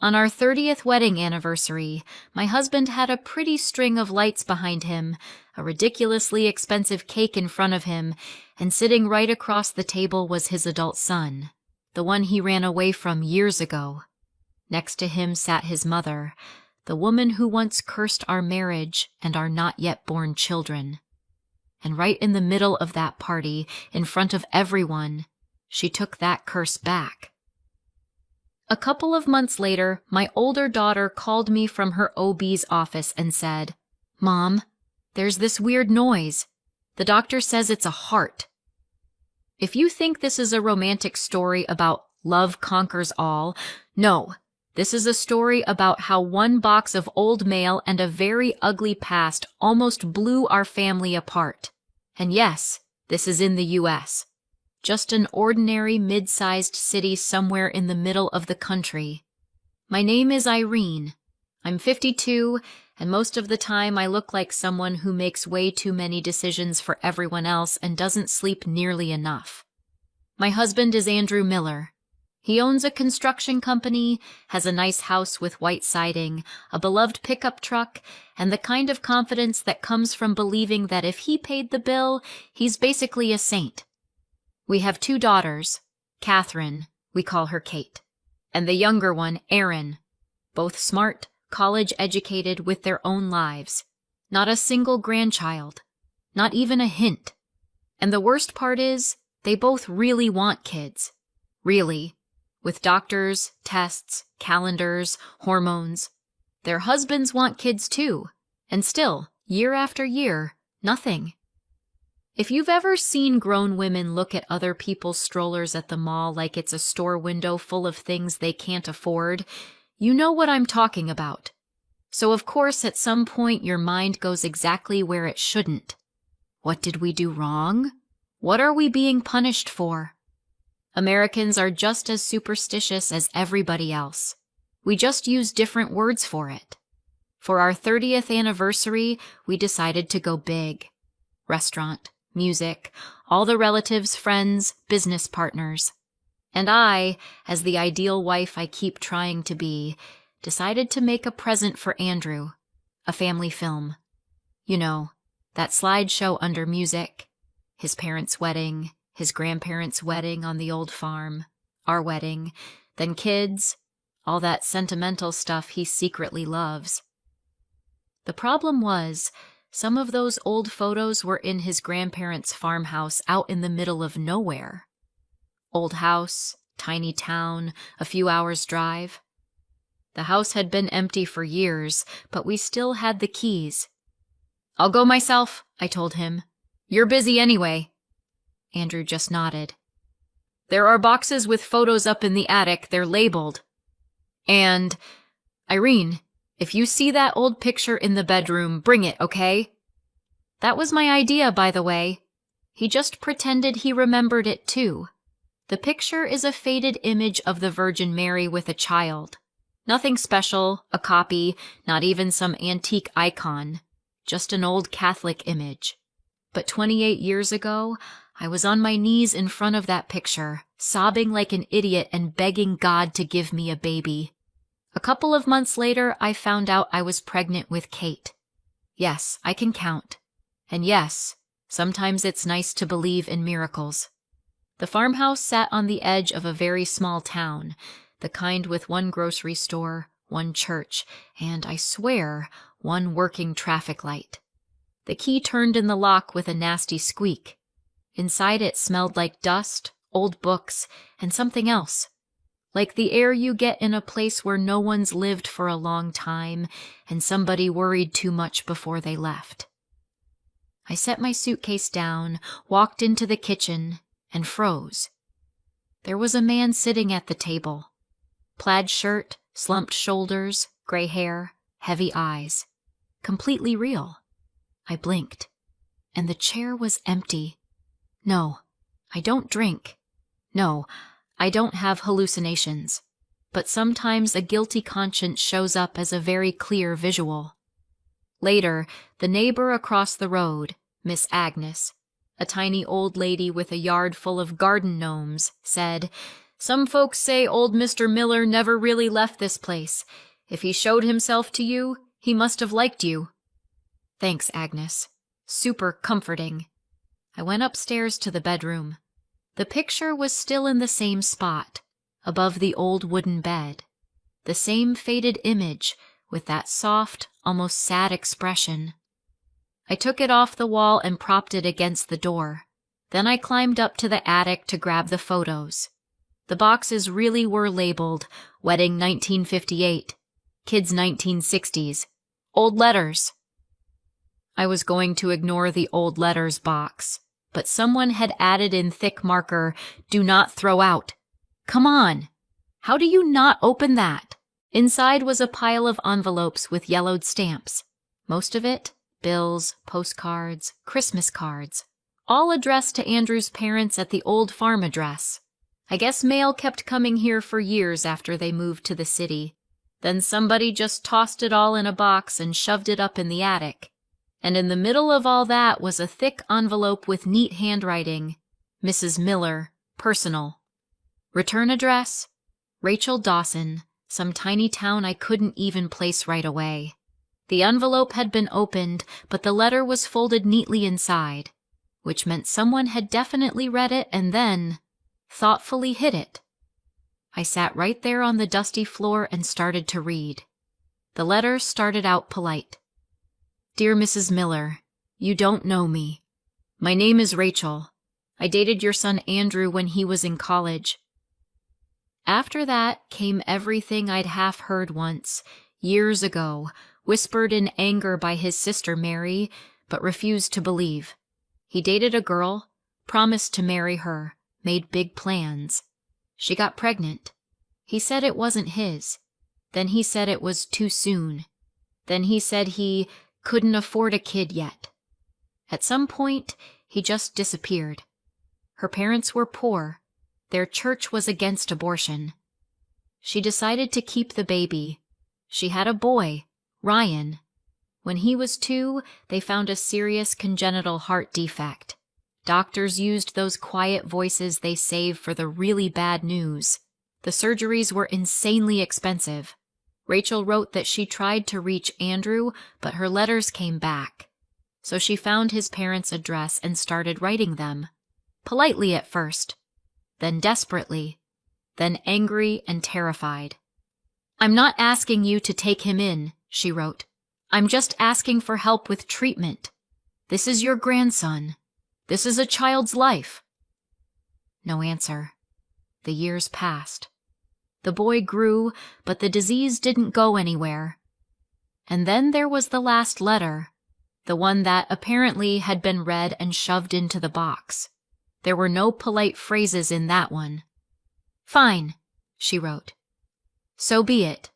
On our 30th wedding anniversary, my husband had a pretty string of lights behind him, a ridiculously expensive cake in front of him, and sitting right across the table was his adult son, the one he ran away from years ago. Next to him sat his mother, the woman who once cursed our marriage and our not yet born children. And right in the middle of that party, in front of everyone, she took that curse back. A couple of months later, my older daughter called me from her OB's office and said, "Mom, there's this weird noise. The doctor says it's a heart." If you think this is a romantic story about love conquers all, no. This is a story about how one box of old mail and a very ugly past almost blew our family apart. And yes, this is in the US. Just an ordinary mid-sized city somewhere in the middle of the country. My name is Irene. I'm 52, and most of the time I look like someone who makes way too many decisions for everyone else and doesn't sleep nearly enough. My husband is Andrew Miller. He owns a construction company, has a nice house with white siding, a beloved pickup truck, and the kind of confidence that comes from believing that if he paid the bill, he's basically a saint. We have 2 daughters, Catherine, we call her Kate, and the younger one, Erin, both smart, college-educated with their own lives. Not a single grandchild, not even a hint. And the worst part is, they both really want kids. Really. With doctors, tests, calendars, hormones. Their husbands want kids too, and still, year after year, nothing. If you've ever seen grown women look at other people's strollers at the mall like it's a store window full of things they can't afford, you know what I'm talking about. So of course at some point your mind goes exactly where it shouldn't. What did we do wrong? What are we being punished for? Americans are just as superstitious as everybody else. We just use different words for it. For our 30th anniversary, we decided to go big. Restaurant, music, all the relatives, friends, business partners. And I, as the ideal wife I keep trying to be, decided to make a present for Andrew, a family film. You know, that slideshow under music, his parents' wedding, his grandparents' wedding on the old farm, our wedding, then kids, all that sentimental stuff he secretly loves. The problem was, some of those old photos were in his grandparents' farmhouse out in the middle of nowhere. Old house, tiny town, a few hours' drive. The house had been empty for years, but we still had the keys. "I'll go myself," I told him. "You're busy anyway." Andrew just nodded. "There are boxes with photos up in the attic. They're labeled. And, Irene, if you see that old picture in the bedroom, bring it, okay?" That was my idea, by the way. He just pretended he remembered it too. The picture is a faded image of the Virgin Mary with a child. Nothing special, a copy, not even some antique icon. Just an old Catholic image. But 28 years ago, I was on my knees in front of that picture, sobbing like an idiot and begging God to give me a baby. A couple of months later, I found out I was pregnant with Kate. Yes, I can count. And yes, sometimes it's nice to believe in miracles. The farmhouse sat on the edge of a very small town, the kind with one grocery store, one church, and, I swear, one working traffic light. The key turned in the lock with a nasty squeak. Inside it smelled like dust, old books, and something else. Like the air you get in a place where no one's lived for a long time and somebody worried too much before they left. I set my suitcase down, walked into the kitchen, and froze. There was a man sitting at the table. Plaid shirt, slumped shoulders, gray hair, heavy eyes. Completely real. I blinked, and the chair was empty. No, I don't drink. No, I don't have hallucinations. But sometimes a guilty conscience shows up as a very clear visual. Later, the neighbor across the road, Miss Agnes, a tiny old lady with a yard full of garden gnomes, said, Some folks say old Mr. Miller never really left this place. If he showed himself to you, he must have liked you." "Thanks, Agnes. Super comforting." I went upstairs to the bedroom. The picture was still in the same spot, above the old wooden bed. The same faded image, with that soft, almost sad expression. I took it off the wall and propped it against the door. Then I climbed up to the attic to grab the photos. The boxes really were labeled Wedding 1958, Kids 1960s, Old Letters. I was going to ignore the old letters box, but someone had added in thick marker, "Do not throw out." Come on! How do you not open that? Inside was a pile of envelopes with yellowed stamps. Most of it, bills, postcards, Christmas cards, all addressed to Andrew's parents at the old farm address. I guess mail kept coming here for years after they moved to the city. Then somebody just tossed it all in a box and shoved it up in the attic. And in the middle of all that was a thick envelope with neat handwriting. Mrs. Miller, personal. Return address? Rachel Dawson, some tiny town I couldn't even place right away. The envelope had been opened, but the letter was folded neatly inside, which meant someone had definitely read it and then thoughtfully hid it. I sat right there on the dusty floor and started to read. The letter started out polite. "Dear Mrs. Miller, you don't know me. My name is Rachel. I dated your son Andrew when he was in college." After that came everything I'd half heard once, years ago, whispered in anger by his sister Mary, but refused to believe. He dated a girl, promised to marry her, made big plans. She got pregnant. He said it wasn't his. Then he said it was too soon. Then he said he couldn't afford a kid yet. At some point, he just disappeared. Her parents were poor. Their church was against abortion. She decided to keep the baby. She had a boy, Ryan. When he was 2, they found a serious congenital heart defect. Doctors used those quiet voices they save for the really bad news. The surgeries were insanely expensive. Rachel wrote that she tried to reach Andrew, but her letters came back. So she found his parents' address and started writing them. Politely at first, then desperately, then angry and terrified. "I'm not asking you to take him in," she wrote. "I'm just asking for help with treatment. This is your grandson. This is a child's life." No answer. The years passed. The boy grew, but the disease didn't go anywhere. And then there was the last letter, the one that apparently had been read and shoved into the box. There were no polite phrases in that one. "Fine," she wrote. "So be it.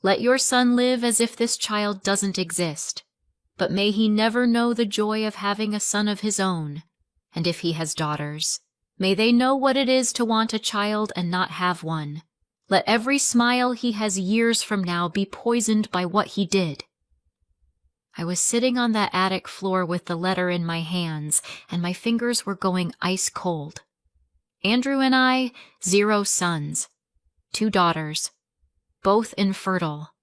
Let your son live as if this child doesn't exist. But may he never know the joy of having a son of his own. And if he has daughters, may they know what it is to want a child and not have one. Let every smile he has years from now be poisoned by what he did." I was sitting on that attic floor with the letter in my hands, and my fingers were going ice cold. Andrew and I, 0 sons, 2 daughters, both infertile.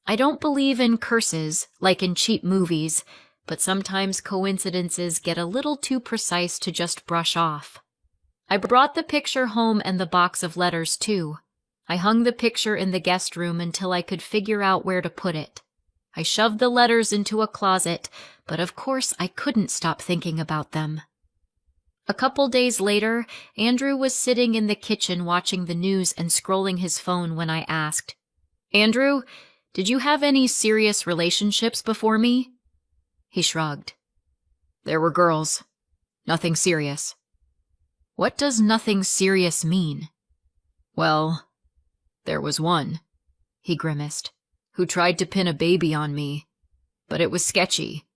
I don't believe in curses, like in cheap movies, but sometimes coincidences get a little too precise to just brush off. I brought the picture home and the box of letters, too. I hung the picture in the guest room until I could figure out where to put it. I shoved the letters into a closet, but of course I couldn't stop thinking about them. A couple days later, Andrew was sitting in the kitchen watching the news and scrolling his phone when I asked, "Andrew, did you have any serious relationships before me?" He shrugged. "There were girls. Nothing serious." "What does nothing serious mean?" "Well, there was one," he grimaced, "who tried to pin a baby on me. But it was sketchy.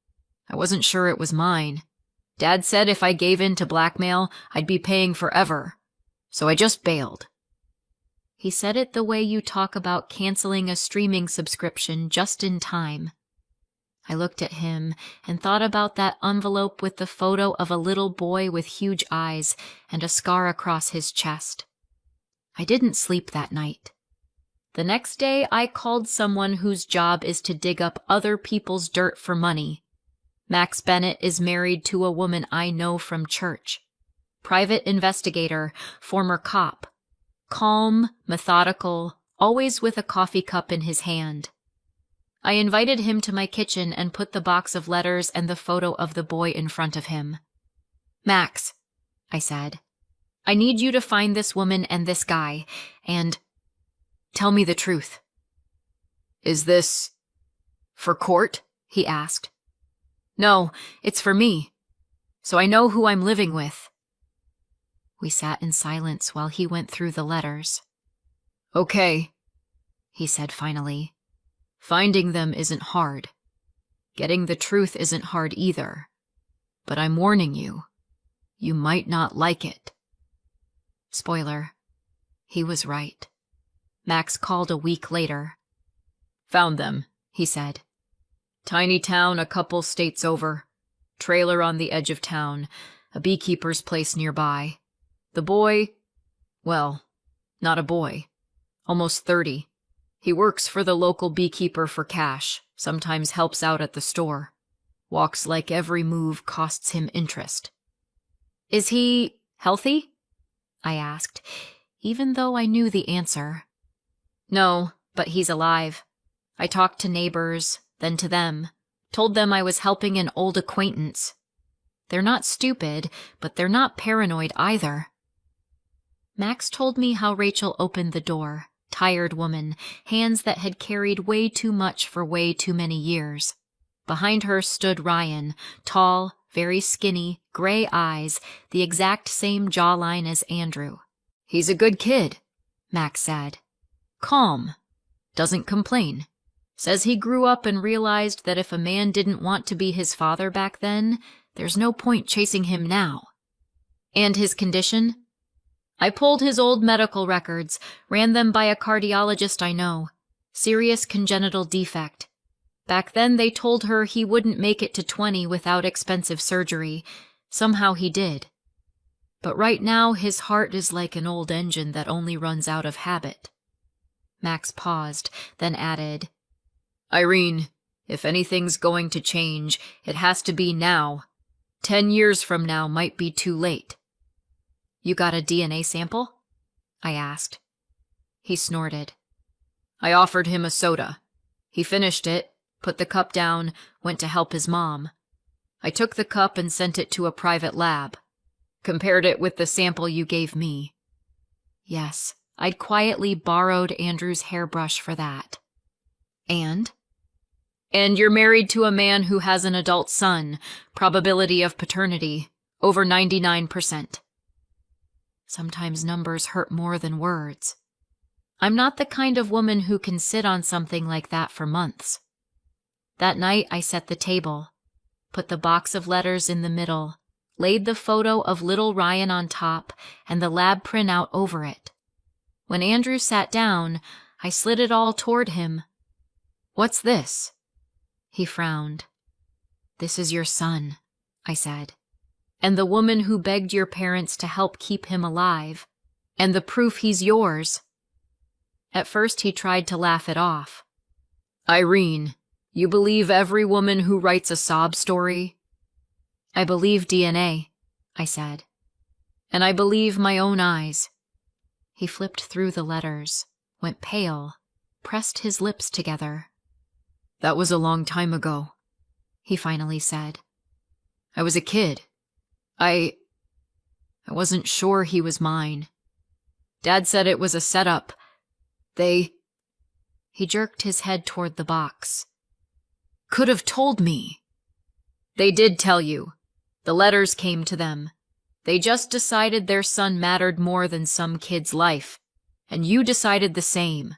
I wasn't sure it was mine. Dad said if I gave in to blackmail, I'd be paying forever. So I just bailed." He said it the way you talk about canceling a streaming subscription just in time. I looked at him and thought about that envelope with the photo of a little boy with huge eyes and a scar across his chest. I didn't sleep that night. The next day, I called someone whose job is to dig up other people's dirt for money. Max Bennett is married to a woman I know from church. Private investigator, former cop. Calm, methodical, always with a coffee cup in his hand. I invited him to my kitchen and put the box of letters and the photo of the boy in front of him. "Max," I said, "I need you to find this woman and this guy, and tell me the truth." "Is this for court?" he asked. "No, it's for me, so I know who I'm living with." We sat in silence while he went through the letters. "Okay," he said finally. "Finding them isn't hard. Getting the truth isn't hard either. But I'm warning you, you might not like it." Spoiler, he was right. Max called a week later. "Found them," he said. "Tiny town a couple states over. Trailer on the edge of town. A beekeeper's place nearby. The boy, well, not a boy. Almost 30. He works for the local beekeeper for cash, sometimes helps out at the store. Walks like every move costs him interest." "Is he healthy?" I asked, even though I knew the answer. "No, but he's alive. I talked to neighbors, then to them. Told them I was helping an old acquaintance. They're not stupid, but they're not paranoid either." Max told me how Rachel opened the door, tired woman, hands that had carried way too much for way too many years. Behind her stood Ryan, tall, very skinny, gray eyes, the exact same jawline as Andrew. "He's a good kid," Max said. "Calm. Doesn't complain. Says he grew up and realized that if a man didn't want to be his father back then, there's no point chasing him now." "And his condition?" I pulled his old medical records, ran them by a cardiologist I know. Serious congenital defect. Back then they told her he wouldn't make it to 20 without expensive surgery. Somehow he did. But right now his heart is like an old engine that only runs out of habit. Max paused, then added, "Irene, if anything's going to change, it has to be now. 10 years from now might be too late." "You got a DNA sample?" I asked. He snorted. "I offered him a soda. He finished it, put the cup down, went to help his mom. I took the cup and sent it to a private lab. Compared it with the sample you gave me." Yes, I'd quietly borrowed Andrew's hairbrush for that. "And?" "And you're married to a man who has an adult son. Probability of paternity, over 99%. Sometimes numbers hurt more than words. I'm not the kind of woman who can sit on something like that for months. That night I set the table, put the box of letters in the middle, laid the photo of little Ryan on top and the lab printout over it. When Andrew sat down, I slid it all toward him. "What's this?" He frowned. "This is your son," I said. "And the woman who begged your parents to help keep him alive. And the proof he's yours." At first he tried to laugh it off. "Irene, you believe every woman who writes a sob story?" "I believe DNA," I said. "And I believe my own eyes." He flipped through the letters, went pale, pressed his lips together. "That was a long time ago," he finally said. "I was a kid. I wasn't sure he was mine. Dad said it was a setup. He jerked his head toward the box. "Could have told me." "They did tell you. The letters came to them. They just decided their son mattered more than some kid's life. And you decided the same."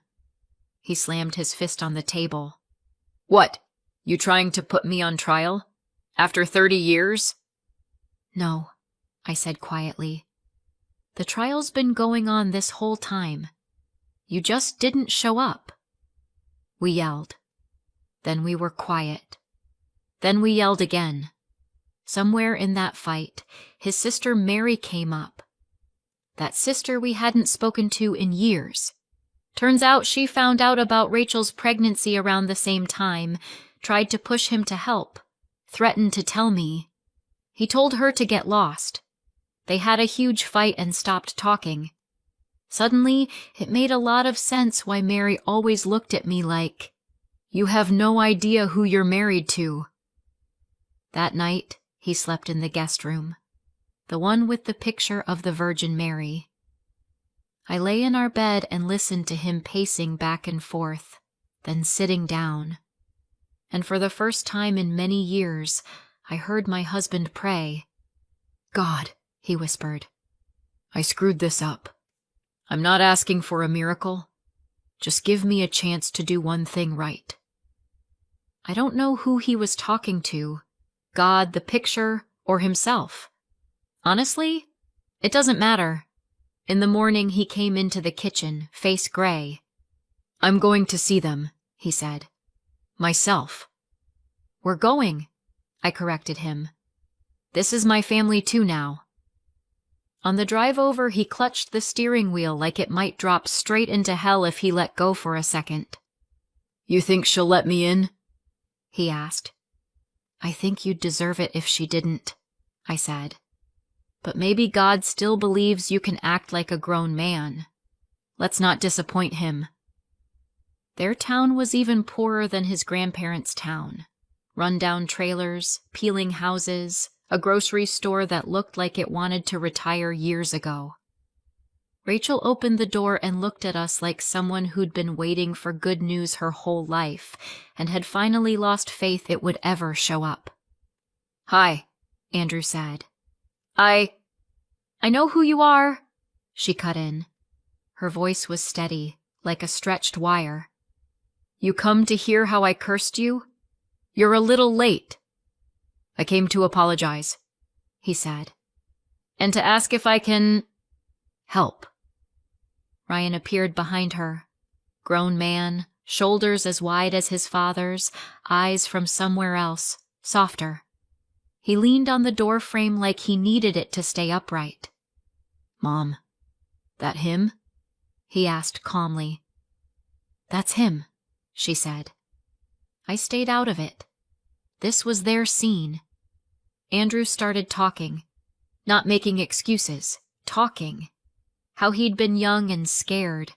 He slammed his fist on the table. "What? You trying to put me on trial? After 30 years? "No," I said quietly. "The trial's been going on this whole time. You just didn't show up." We yelled. Then we were quiet. Then we yelled again. Somewhere in that fight, his sister Mary came up. that sister we hadn't spoken to in years. Turns out she found out about Rachel's pregnancy around the same time, tried to push him to help, threatened to tell me. He told her to get lost. They had a huge fight and stopped talking. Suddenly, it made a lot of sense why Mary always looked at me like, "You have no idea who you're married to." That night, he slept in the guest room, the one with the picture of the Virgin Mary. I lay in our bed and listened to him pacing back and forth, then sitting down. And for the first time in many years, I heard my husband pray. "God," he whispered, "I screwed this up. I'm not asking for a miracle. Just give me a chance to do one thing right." I don't know who he was talking to, God, the picture, or himself. Honestly, it doesn't matter. In the morning, he came into the kitchen, face gray. "I'm going to see them," he said. "Myself." "We're going," I corrected him. "This is my family too now." On the drive over, he clutched the steering wheel like it might drop straight into hell if he let go for a second. "You think she'll let me in?" he asked. "I think you'd deserve it if she didn't," I said. "But maybe God still believes you can act like a grown man. Let's not disappoint him." Their town was even poorer than his grandparents' town. Run-down trailers, peeling houses, a grocery store that looked like it wanted to retire years ago. Rachel opened the door and looked at us like someone who'd been waiting for good news her whole life and had finally lost faith it would ever show up. "Hi," Andrew said. I know who you are," she cut in. Her voice was steady, like a stretched wire. "You come to hear how I cursed you? You're a little late." "I came to apologize," he said, "and to ask if I can help." Ryan appeared behind her. Grown man, shoulders as wide as his father's, eyes from somewhere else, softer. He leaned on the door frame like he needed it to stay upright. "Mom, that him?" he asked calmly. "That's him," she said. I stayed out of it. This was their scene. Andrew started talking, not making excuses, talking. How he'd been young and scared,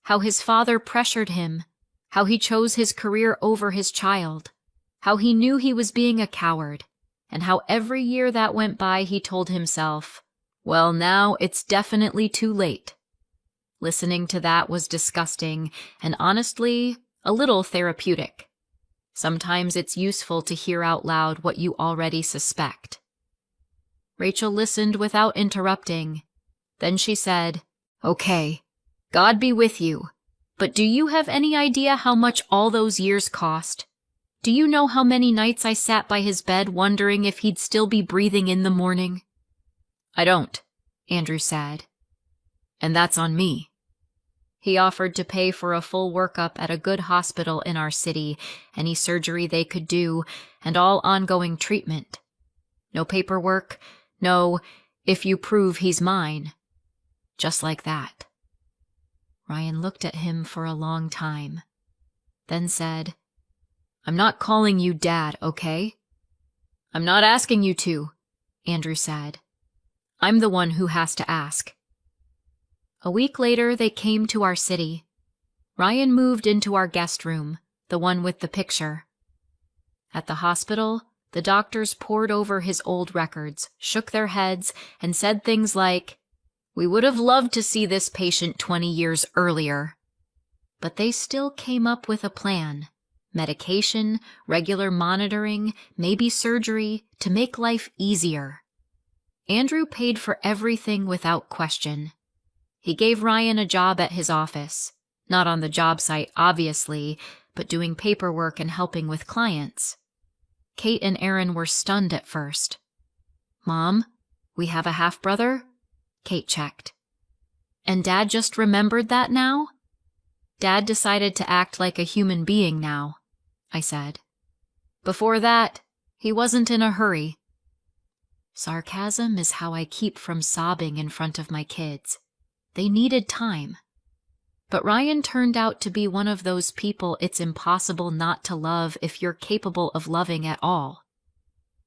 how his father pressured him, how he chose his career over his child, how he knew he was being a coward, and how every year that went by he told himself, "Well, now it's definitely too late." Listening to that was disgusting and honestly a little therapeutic. Sometimes it's useful to hear out loud what you already suspect. Rachel listened without interrupting. Then she said, "Okay, God be with you, but do you have any idea how much all those years cost? Do you know how many nights I sat by his bed wondering if he'd still be breathing in the morning?" "I don't," Andrew said. "And that's on me." He offered to pay for a full workup at a good hospital in our city, any surgery they could do, and all ongoing treatment. No paperwork, no, "if you prove he's mine." Just like that. Ryan looked at him for a long time, then said, "I'm not calling you Dad, okay?" "I'm not asking you to," Andrew said. "I'm the one who has to ask." A week later, they came to our city. Ryan moved into our guest room, the one with the picture. At the hospital, the doctors pored over his old records, shook their heads, and said things like, "We would have loved to see this patient 20 years earlier." But they still came up with a plan. Medication, regular monitoring, maybe surgery, to make life easier. Andrew paid for everything without question. He gave Ryan a job at his office, not on the job site, obviously, but doing paperwork and helping with clients. Kate and Aaron were stunned at first. "Mom, we have a half-brother?" Kate checked. "And Dad just remembered that now?" "Dad decided to act like a human being now," I said. "Before that, he wasn't in a hurry." Sarcasm is how I keep from sobbing in front of my kids, They needed time. But Ryan turned out to be one of those people it's impossible not to love if you're capable of loving at all.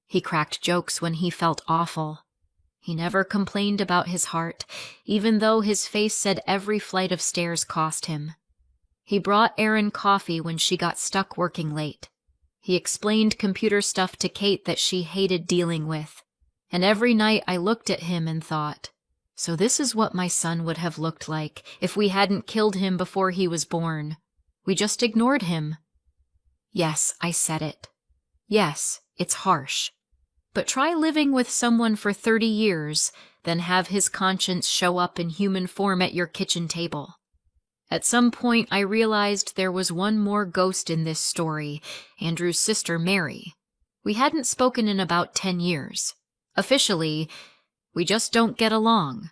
He cracked jokes when he felt awful. He never complained about his heart, even though his face said every flight of stairs cost him. He brought Erin coffee when she got stuck working late. He explained computer stuff to Kate that she hated dealing with. And every night I looked at him and thought, so this is what my son would have looked like if we hadn't killed him before he was born. We just ignored him. Yes, I said it. Yes, it's harsh. But try living with someone for 30 years, then have his conscience show up in human form at your kitchen table. At some point, I realized there was one more ghost in this story, Andrew's sister Mary. We hadn't spoken in about 10 years. Officially, we just don't get along.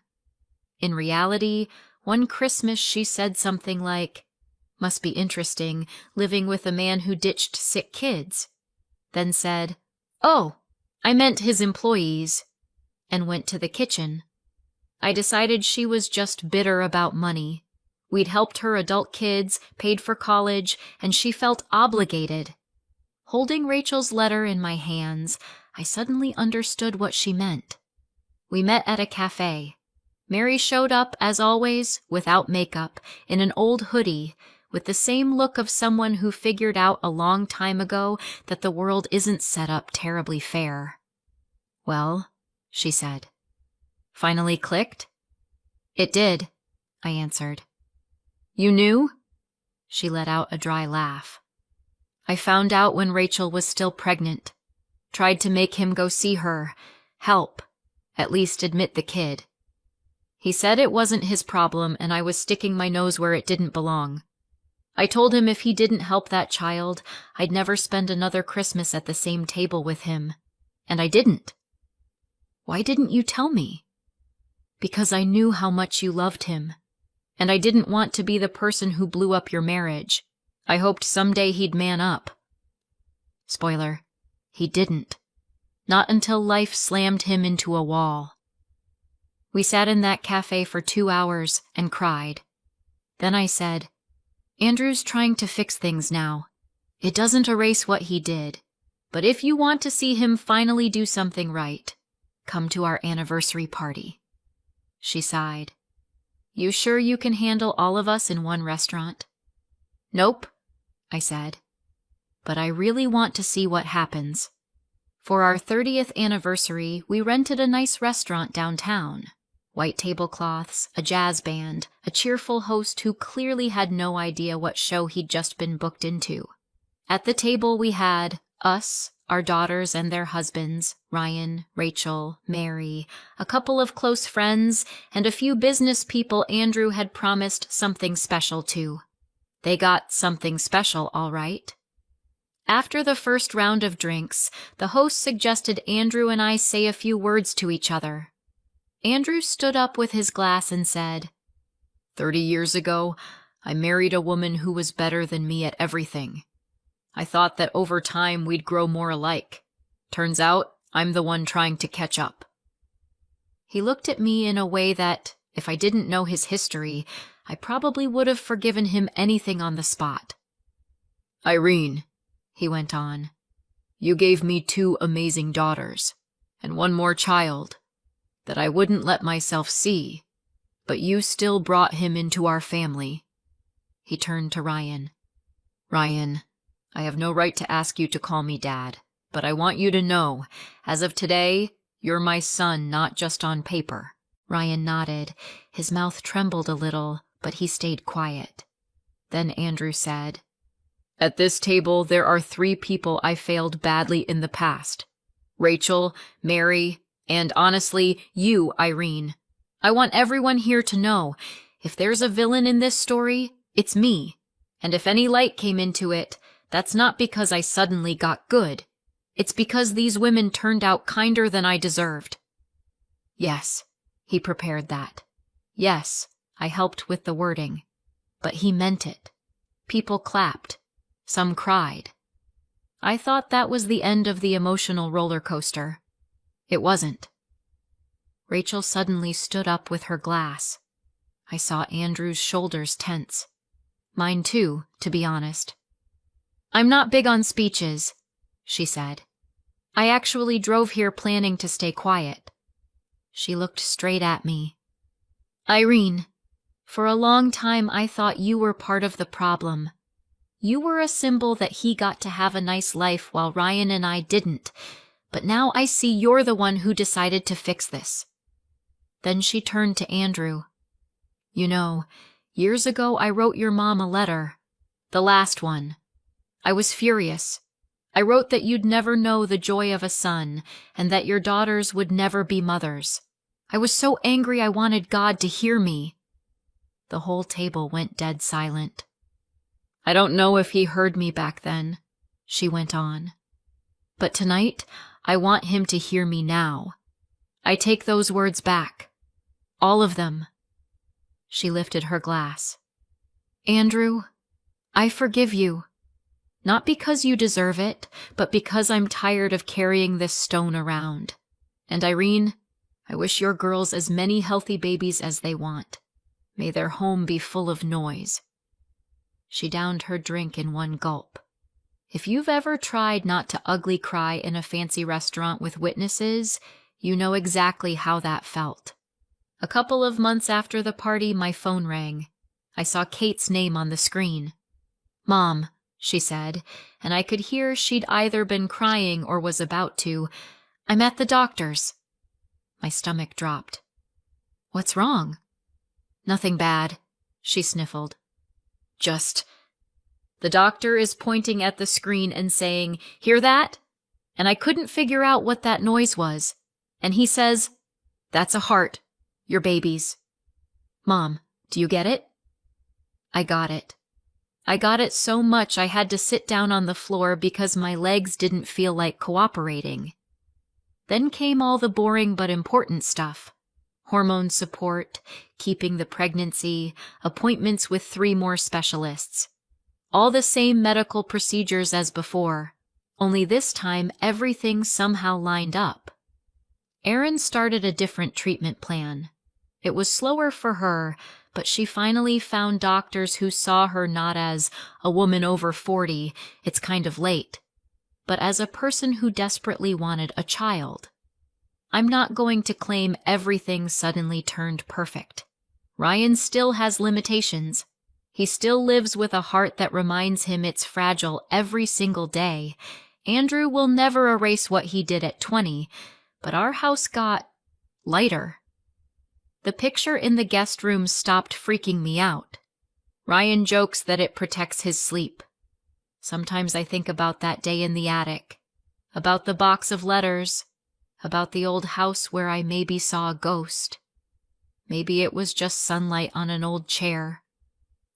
In reality, one Christmas she said something like, "Must be interesting, living with a man who ditched sick kids." Then said, "Oh, I meant his employees," and went to the kitchen. I decided she was just bitter about money. We'd helped her adult kids, paid for college, and she felt obligated. Holding Rachel's letter in my hands, I suddenly understood what she meant. We met at a cafe. Mary showed up, as always, without makeup, in an old hoodie, with the same look of someone who figured out a long time ago that the world isn't set up terribly fair. "Well," she said. "Finally clicked?" "It did," I answered. "You knew?" She let out a dry laugh. "I found out when Rachel was still pregnant. Tried to make him go see her. Help. At least admit the kid. He said it wasn't his problem and I was sticking my nose where it didn't belong. I told him if he didn't help that child, I'd never spend another Christmas at the same table with him. And I didn't." "Why didn't you tell me?" "Because I knew how much you loved him. And I didn't want to be the person who blew up your marriage. I hoped someday he'd man up." Spoiler, he didn't. Not until life slammed him into a wall. We sat in that cafe for 2 hours and cried. Then I said, "Andrew's trying to fix things now. It doesn't erase what he did. But if you want to see him finally do something right, come to our anniversary party." She sighed. "You sure you can handle all of us in one restaurant?" "Nope," I said. "But I really want to see what happens." For our 30th anniversary, we rented a nice restaurant downtown. White tablecloths, a jazz band, a cheerful host who clearly had no idea what show he'd just been booked into. At the table we had us, our daughters and their husbands, Ryan, Rachel, Mary, a couple of close friends, and a few business people Andrew had promised something special to. They got something special, all right. After the first round of drinks, the host suggested Andrew and I say a few words to each other. Andrew stood up with his glass and said, 30 years ago, I married a woman who was better than me at everything. I thought that over time we'd grow more alike. Turns out, I'm the one trying to catch up." He looked at me in a way that, if I didn't know his history, I probably would have forgiven him anything on the spot. "Irene," he went on, "you gave me 2 amazing daughters, and one more child, that I wouldn't let myself see, but you still brought him into our family." He turned to Ryan. "Ryan, I have no right to ask you to call me Dad, but I want you to know, as of today, you're my son not just on paper." Ryan nodded. His mouth trembled a little, but he stayed quiet. Then Andrew said, "At this table, there are 3 people I failed badly in the past. Rachel, Mary, and honestly, you, Irene. I want everyone here to know, if there's a villain in this story, it's me. And if any light came into it, that's not because I suddenly got good. It's because these women turned out kinder than I deserved." Yes, he prepared that. Yes, I helped with the wording. But he meant it. People clapped. Some cried. I thought that was the end of the emotional roller coaster. It wasn't. Rachel suddenly stood up with her glass. I saw Andrew's shoulders tense. Mine too, to be honest. "I'm not big on speeches," she said. "I actually drove here planning to stay quiet." She looked straight at me. "Irene, for a long time I thought you were part of the problem. You were a symbol that he got to have a nice life while Ryan and I didn't, but now I see you're the one who decided to fix this." Then she turned to Andrew. "You know, years ago I wrote your mom a letter. The last one. I was furious. I wrote that you'd never know the joy of a son, and that your daughters would never be mothers. I was so angry I wanted God to hear me." The whole table went dead silent. "I don't know if he heard me back then," she went on. "But tonight, I want him to hear me now. I take those words back. All of them." She lifted her glass. "Andrew, I forgive you. Not because you deserve it, but because I'm tired of carrying this stone around. And Irene, I wish your girls as many healthy babies as they want. May their home be full of noise." She downed her drink in one gulp. If you've ever tried not to ugly cry in a fancy restaurant with witnesses, you know exactly how that felt. A couple of months after the party, my phone rang. I saw Kate's name on the screen. "Mom," she said, and I could hear she'd either been crying or was about to. "I'm at the doctor's." My stomach dropped. "What's wrong?" "Nothing bad," she sniffled. "Just—" The doctor is pointing at the screen and saying, "Hear that?" And I couldn't figure out what that noise was. And he says, "That's a heart. Your baby's." "Mom, do you get it?" I got it. I got it so much I had to sit down on the floor because my legs didn't feel like cooperating. Then came all the boring but important stuff. Hormone support, keeping the pregnancy, appointments with 3 more specialists. All the same medical procedures as before, only this time everything somehow lined up. Erin started a different treatment plan. It was slower for her, but she finally found doctors who saw her not as a woman over 40, it's kind of late, but as a person who desperately wanted a child. I'm not going to claim everything suddenly turned perfect. Ryan still has limitations. He still lives with a heart that reminds him it's fragile every single day. Andrew will never erase what he did at 20, but our house got lighter. The picture in the guest room stopped freaking me out. Ryan jokes that it protects his sleep. Sometimes I think about that day in the attic, about the box of letters, about the old house where I maybe saw a ghost. Maybe it was just sunlight on an old chair.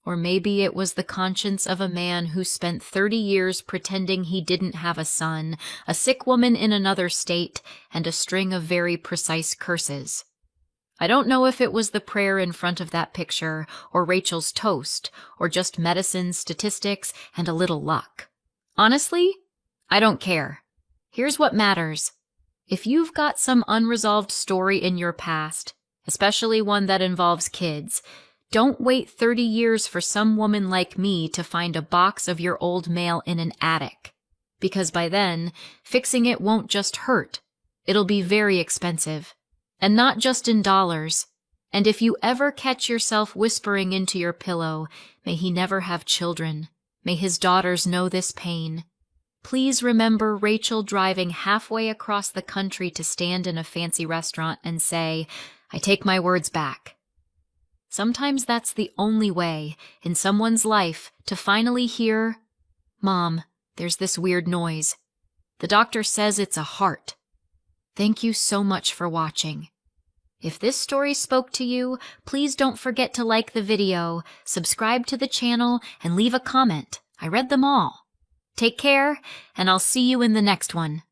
Or maybe it was the conscience of a man who spent 30 years pretending he didn't have a son, a sick woman in another state, and a string of very precise curses. I don't know if it was the prayer in front of that picture, or Rachel's toast, or just medicine, statistics, and a little luck. Honestly, I don't care. Here's what matters. If you've got some unresolved story in your past, especially one that involves kids, don't wait 30 years for some woman like me to find a box of your old mail in an attic. Because by then, fixing it won't just hurt. It'll be very expensive. And not just in dollars. And if you ever catch yourself whispering into your pillow, "May he never have children. May his daughters know this pain," please remember Rachel driving halfway across the country to stand in a fancy restaurant and say, "I take my words back." Sometimes that's the only way, in someone's life, to finally hear, "Mom, there's this weird noise. The doctor says it's a heart." Thank you so much for watching. If this story spoke to you, please don't forget to like the video, subscribe to the channel, and leave a comment. I read them all. Take care, and I'll see you in the next one.